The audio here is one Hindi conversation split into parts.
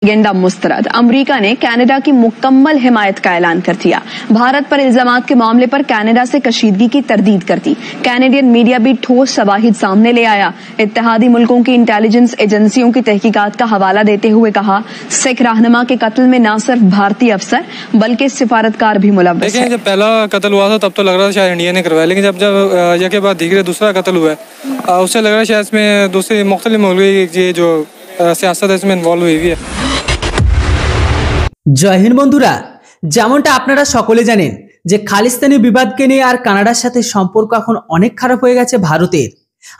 एजेंडा मुस्तरद। अमेरिका ने कनाडा की मुकम्मल हिमायत का ऐलान कर दिया। भारत पर इल्जामात के मामले पर कनाडा से कशीदगी की तरदीद कर दी। कैनेडियन मीडिया भी ठोस शवाहिद सामने ले आया। इत्तेहादी मुल्कों की इंटेलिजेंस एजेंसियों की तहकीकात का हवाला देते हुए कहा, सिख रहनुमा के कत्ल में न सिर्फ भारतीय अफसर बल्कि सिफारतकार भी मुलव्वस है। जब पहला कत्ल हुआ था तब तो लग रहा था शायद इंडिया ने करवाया, लेकिन जब यह के बाद धीरे दूसरा कत्ल हुआ है उससे लग रहा है शायद इसमें दूसरी मुख्तलिफ मुल्क ये जो सियासत है इसमें इन्वॉल्व हुई है। জয় হিন্দ বন্ধুরা, যেমনটা আপনারা সকলে জানেন যে খালিস্তানি বিবাদকে নিয়ে আর কানাডার সাথে সম্পর্ক এখন অনেক খারাপ হয়ে গেছে ভারতের।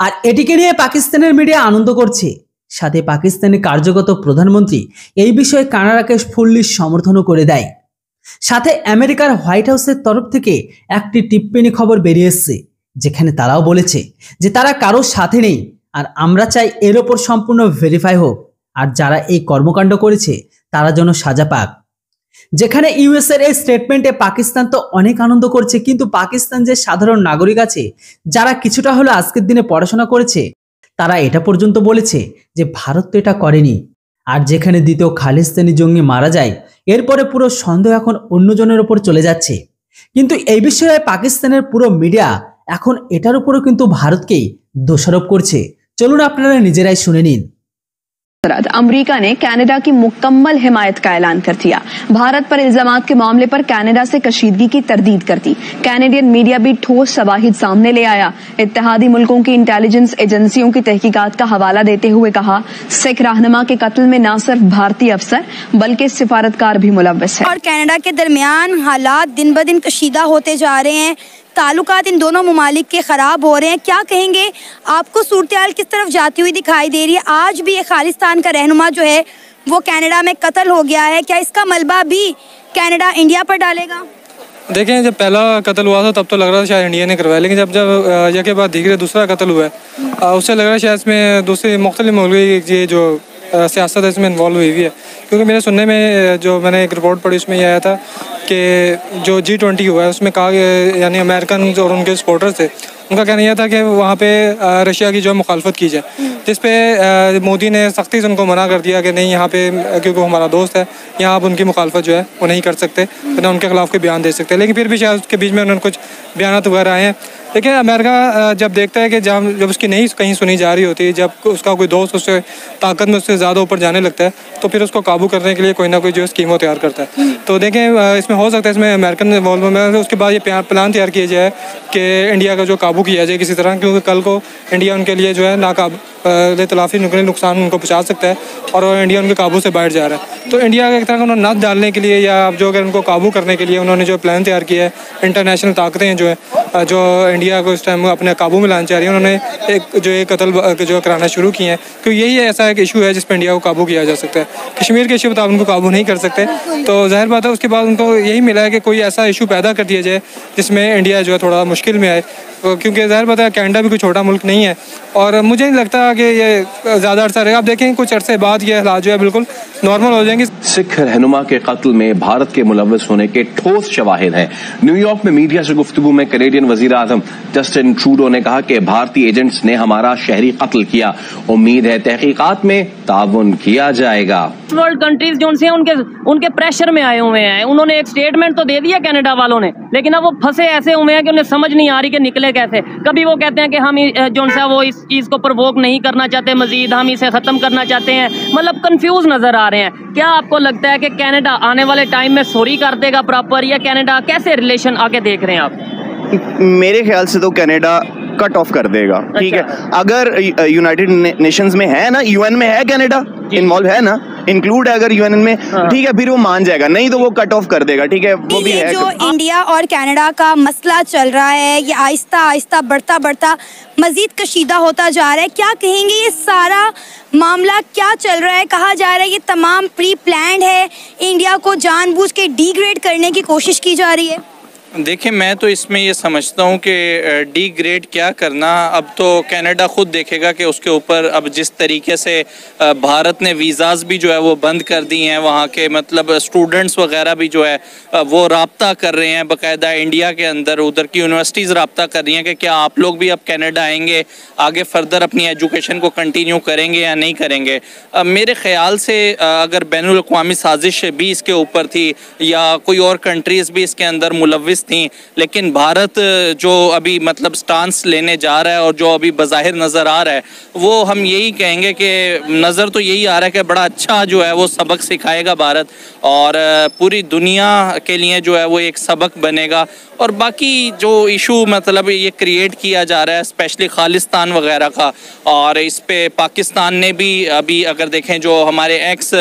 আর এটিকে নিয়ে পাকিস্তানের মিডিয়া আনন্দ করছে, সাথে পাকিস্তানের কার্যগত প্রধানমন্ত্রী এই বিষয়ে কানাডাকে ফুল্লি সমর্থনও করে দেয়। সাথে আমেরিকার হোয়াইট হাউসের তরফ থেকে একটি টিপ্পনী খবর বেরিয়ে এসেছে, যেখানে তারাও বলেছে যে তারা কারোর সাথে নেই আর আমরা চাই এর ওপর সম্পূর্ণ ভেরিফাই হোক, আর যারা এই কর্মকাণ্ড করেছে তারা যেন সাজা পাক। যেখানে ইউএস এর এই স্টেটমেন্টে পাকিস্তান তো অনেক আনন্দ করছে, কিন্তু পাকিস্তান যে সাধারণ নাগরিক আছে যারা কিছুটা হলো আজকের দিনে পড়াশোনা করেছে তারা এটা পর্যন্ত বলেছে যে ভারত তো এটা করেনি। আর যেখানে দ্বিতীয় খালিস্তানি জঙ্গি মারা যায় এরপরে পুরো সন্দেহ এখন অন্যজনের উপর চলে যাচ্ছে। কিন্তু এই বিষয়ে পাকিস্তানের পুরো মিডিয়া এখন এটার উপরও কিন্তু ভারতকেই দোষারোপ করছে। চলুন আপনারা নিজেরাই শুনে নিন। अमेरिका ने कनाडा की मुकम्मल हिमायत का ऐलान कर दिया। भारत पर इल्जामात के मामले पर कनाडा से कशीदगी की तरदीद कर दी। कैनेडियन मीडिया भी ठोस शवाहिद सामने ले आया। इत्तेहादी मुल्कों की इंटेलिजेंस एजेंसियों की तहकीकात का हवाला देते हुए कहा, सिख रहनुमा के कत्ल में न सिर्फ भारतीय अफसर बल्कि सिफारतकार भी मुलव्वस है। और कनाडा के दरमियान हालात दिन ब दिन कशीदा होते जा रहे हैं, ताल्लुकात इन दोनों मुमालिक के ख़राब हो रहे हैं। क्या कहेंगे, आपको सूरत-ए-हाल किस तरफ जाती हुई दिखाई दे रही है? आज भी ये खालिस्तान का रहनुमा जो है वो कनाडा में कत्ल हो गया है, क्या इसका मलबा भी कनाडा इंडिया पर डालेगा? देखें, जब पहला कत्ल हुआ था तब तो लग रहा था शायद इंडिया ने करवाया, लेकिन जब यह के बाद धीरे दूसरा कत्ल हुआ है उससे लग रहा है शायद इसमें दूसरी मुख्तलिफ मुल्क ये जो सियासत है इसमें इन्वॉल्व हुई है। क्योंकि मेरे सुनने में जो मैंने एक रिपोर्ट पढ़ी उसमें यह आया था कि जो G20 हुआ है उसमें कहा, यानी अमेरिकन और उनके सपोर्टर्स थे, उनका कहना यह था कि वहाँ पे रशिया की जो मुखालफत की जाए, जिस पे मोदी ने सख्ती से उनको मना कर दिया कि नहीं, यहाँ पे क्योंकि वो हमारा दोस्त है, यहाँ आप उनकी मुखालफत जो है वो नहीं कर सकते, ना उनके खिलाफ कोई बयान दे सकते। लेकिन फिर भी शायद उसके बीच में उन्होंने कुछ बयान वगैरह आए हैं। देखिए, अमेरिका जब देखता है कि जब उसकी नहीं कहीं सुनी जा रही होती है, जब उसका कोई दोस्त उससे ताकत में उससे ज़्यादा ऊपर जाने लगता है, तो फिर उसको काबू करने के लिए कोई ना कोई जो स्कीम तैयार करता है। तो देखें, इसमें हो सकता है इसमें अमेरिकन इन्वॉल्वमेंट है। उसके बाद ये प्लान तैयार किया जाए कि इंडिया का जो काबू किया जाए किसी तरह, क्योंकि कल को इंडिया उनके लिए जो है नाकाब तलाफी नुकसान उनको पहुँचा सकता है और इंडिया उनके काबू से बाहर जा रहा है। तो इंडिया का एक तरह का उन्होंने नथ डालने के लिए या जो अगर उनको काबू करने के लिए उन्होंने जो प्लान तैयार किया है, इंटरनेशनल ताकतें जो है जो इंडिया को इस टाइम अपने काबू में लाना चाह रही है, उन्होंने एक कत्ल जो कराना शुरू किए हैं, क्योंकि यही ऐसा एक इशू है जिस पर इंडिया को काबू किया जा सकता है। कश्मीर के इशू पर आप उनको काबू नहीं कर सकते, तो जाहिर बात है उसके बाद उनको यही मिला है कि कोई ऐसा इशू पैदा कर दिया जाए जिसमें इंडिया जो है थोड़ा मुश्किल में आए, क्योंकि जाहिर बात है कनाडा भी कोई छोटा मुल्क नहीं है और मुझे नहीं लगता कि ये ज़्यादा अर्सा रहेगा। आप देखें, कुछ अरसे बाद ये हालात जो है बिल्कुल नॉर्मल हो जाएंगे। सिख रहनुमा के कत्ल में भारत के मुलव्वस होने के ठोस शवाहिद हैं। न्यूयॉर्क में मीडिया से गुफ्तगू में कैनेडियन वजीर आज़म जस्टिन ट्रूडो ने कहा कि भारतीय एजेंट्स ने हमारा शहरी कत्ल किया, उम्मीद है तहकीकात में ताउन किया जाएगा। वर्ल्ड कंट्रीज जो उनसे उनके प्रेशर में आए हुए हैं, उन्होंने एक स्टेटमेंट तो दे दिया कनाडा वालों ने, लेकिन अब वो फंसे ऐसे हुए हैं कि उन्हें समझ नहीं आ रही कि निकले कैसे। कभी वो कहते हैं कि हम जो है वो इस चीज़ को प्रवोक नहीं करना चाहते, मजीद हम इसे ख़त्म करना चाहते हैं, मतलब कंफ्यूज नज़र आ रहे हैं। क्या आपको लगता है कि कनाडा आने वाले टाइम में सॉरी कर देगा प्रॉपर, या कनाडा कैसे रिलेशन आगे देख रहे हैं आप? मेरे ख्याल से तो कनाडा कट ऑफ कर देगा। ठीक है, अगर यूनाइटेड नेशंस में है ना, यूएन में है, कनाडा इन्वॉल्व है ना, इंक्लूड है अगर यूएन में, ठीक है, फिर वो मान जाएगा, नहीं तो वो कट ऑफ कर देगा। ठीक है, वो भी है। जो इंडिया और कनाडा का मसला चल रहा है ये आहिस्ता आहिस्ता बढ़ता मजीद कशीदा होता जा रहा है। क्या कहेंगे, ये सारा मामला क्या चल रहा है? कहा जा रहा है ये तमाम प्री प्लान्ड है, इंडिया को जानबूझ के डिग्रेड करने की कोशिश की जा रही है। देखिए, मैं तो इसमें ये समझता हूँ कि डिग्रेड क्या करना, अब तो कनाडा खुद देखेगा कि उसके ऊपर अब जिस तरीके से भारत ने वीज़ाज़ भी जो है वो बंद कर दी हैं, वहाँ के मतलब स्टूडेंट्स वगैरह भी जो है वो राब्ता कर रहे हैं बाकायदा इंडिया के अंदर, उधर की यूनिवर्सिटीज़ राब्ता कर रही हैं कि क्या आप लोग भी अब कनाडा आएंगे, आगे फर्दर अपनी एजुकेशन को कंटिन्यू करेंगे या नहीं करेंगे। मेरे ख़्याल से अगर बैनुल अक़वामी साजिश भी इसके ऊपर थी या कोई और कंट्रीज़ भी इसके अंदर मुलव्विस थी, लेकिन भारत जो अभी मतलब स्टांस लेने जा रहा है और जो अभी बज़ाहिर नज़र आ रहा है, वो हम यही कहेंगे कि नज़र तो यही आ रहा है कि बड़ा अच्छा जो है वो सबक सिखाएगा भारत और पूरी दुनिया के लिए जो है वो एक सबक बनेगा। और बाकी जो इशू मतलब ये क्रिएट किया जा रहा है स्पेशली खालिस्तान वगैरह का, और इस पे पाकिस्तान ने भी अभी अगर देखें जो हमारे एक्स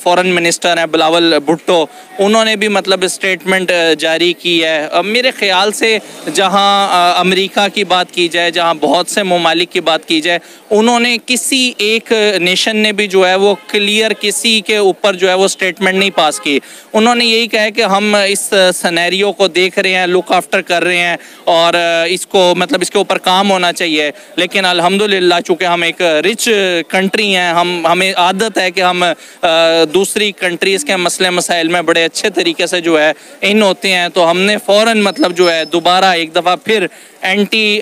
फॉरेन मिनिस्टर हैं बिलावल भुट्टो, उन्होंने भी मतलब स्टेटमेंट जारी की है। मेरे ख़्याल से जहां अमेरिका की बात की जाए, जहां बहुत से ममालिक की बात की जाए, उन्होंने किसी एक नेशन ने भी जो है वो क्लियर किसी के ऊपर जो है वो स्टेटमेंट नहीं पास की। उन्होंने यही कहा है कि हम इस सिनेरियो को देख रहे हैं, लुक आफ्टर कर रहे हैं और इसको मतलब इसके ऊपर काम होना चाहिए। लेकिन अल्हम्दुलिल्लाह चूँकि हम एक रिच कंट्री हैं, हमें आदत है कि हम दूसरी कंट्रीज़ के मसले मसाइल में बड़े अच्छे तरीके से जो है इन होते हैं, तो हमने फ़ौरन मतलब जो है दोबारा एक दफ़ा फिर एंटी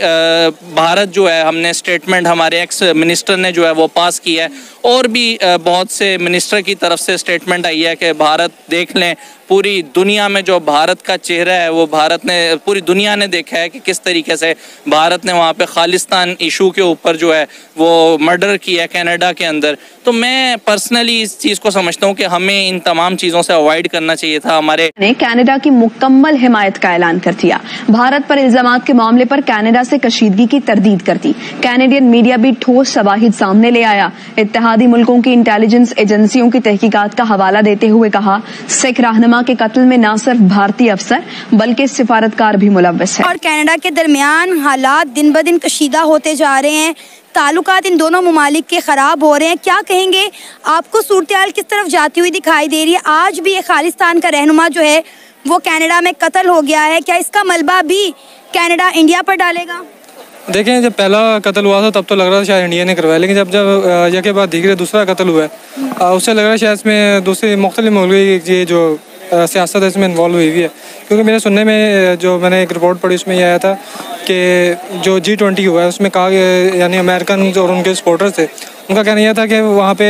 भारत जो है हमने स्टेटमेंट हमारे एक्स मिनिस्टर ने जो है वो पास किया है। और भी बहुत से मिनिस्टर की तरफ से स्टेटमेंट आई है कि भारत देख लें, पूरी दुनिया में जो भारत का चेहरा है वो भारत ने पूरी दुनिया ने देखा है कि किस तरीके से भारत ने वहाँ पे खालिस्तान इशू के ऊपर जो है वो मर्डर किया है कनाडा के अंदर। तो मैं पर्सनली इस चीज़ को समझता हूँ कि हमें इन तमाम चीज़ों से अवॉइड करना चाहिए था। हमारे ने कनाडा की मुकम्मल हिमायत का ऐलान कर दिया। भारत पर इल्जामात के मामले पर कनाडा से कशीदगी की तरदीद कर दी। कैनेडियन मीडिया भी ठोस शवाहिद सामने ले आया। इत्तेहादी मुल्कों की इंटेलिजेंस एजेंसियों की तहकीकात का हवाला देते हुए कहा, सिख रहनुमा के कत्ल में न सिर्फ भारतीय अफसर बल्कि सिफारतकार भी मुलव्वस है। और कनाडा के दरमियान हालात दिन ब दिन कशीदा होते जा रहे हैं, ताल्लुकात इन दोनों ममालिक के ख़राब हो रहे हैं। क्या कहेंगे, आपको सूरत-ए-हाल किस तरफ जाती हुई दिखाई दे रही है? आज भी ये खालिस्तान का रहनुमा जो है वो कनाडा में कत्ल हो गया है, क्या इसका मलबा भी कनाडा इंडिया पर डालेगा? देखें, जब पहला कत्ल हुआ था तब तो लग रहा था शायद इंडिया ने करवाया, लेकिन जब यह के बाद धीरे दूसरा कत्ल हुआ है उससे लग रहा है शायद इसमें दूसरी मुख्तलिफ मुल्क ये जो सियासत है इसमें इन्वॉल्व हुई है। क्योंकि मेरे सुनने में जो मैंने एक रिपोर्ट पढ़ी उसमें यह आया था कि जो G20 हुआ है उसमें कहा यानी अमेरिकन और उनके सपोर्टर्स थे, उनका कहना यह था कि वहाँ पे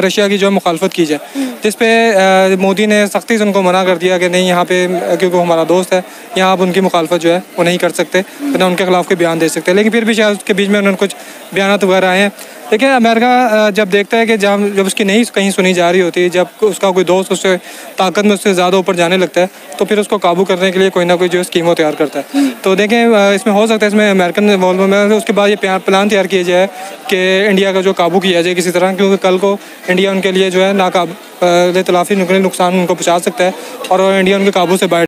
रशिया की जो मुखालफत की जाए, जिस पे मोदी ने सख्ती से उनको मना कर दिया कि नहीं, यहाँ पे क्योंकि वो हमारा दोस्त है, यहाँ आप उनकी मुखालफत जो है वो नहीं कर सकते, ना उनके खिलाफ कोई बयान दे सकते। लेकिन फिर भी शायद उसके बीच में उन्होंने कुछ बयान वगैरह आए हैं। देखिए, अमेरिका जब देखता है कि जब उसकी नहीं कहीं सुनी जा रही होती, जब उसका कोई दोस्त उससे ताकत में उससे ज़्यादा ऊपर जाने लगता है, तो फिर उसको काबू करने के लिए कोई ना कोई जो स्कीम तैयार करता है। तो देखें, इसमें हो सकता है इसमें अमेरिकन इन्वॉल्वमेंट है। उसके बाद ये प्लान तैयार किया जाए कि इंडिया का जो काबू किया जाए किसी तरह, क्योंकि कल को इंडिया उनके लिए जो है नाकाब इतलाफी नुकसान उनको पहुँचा सकता है और इंडिया उनके काबू से बाहर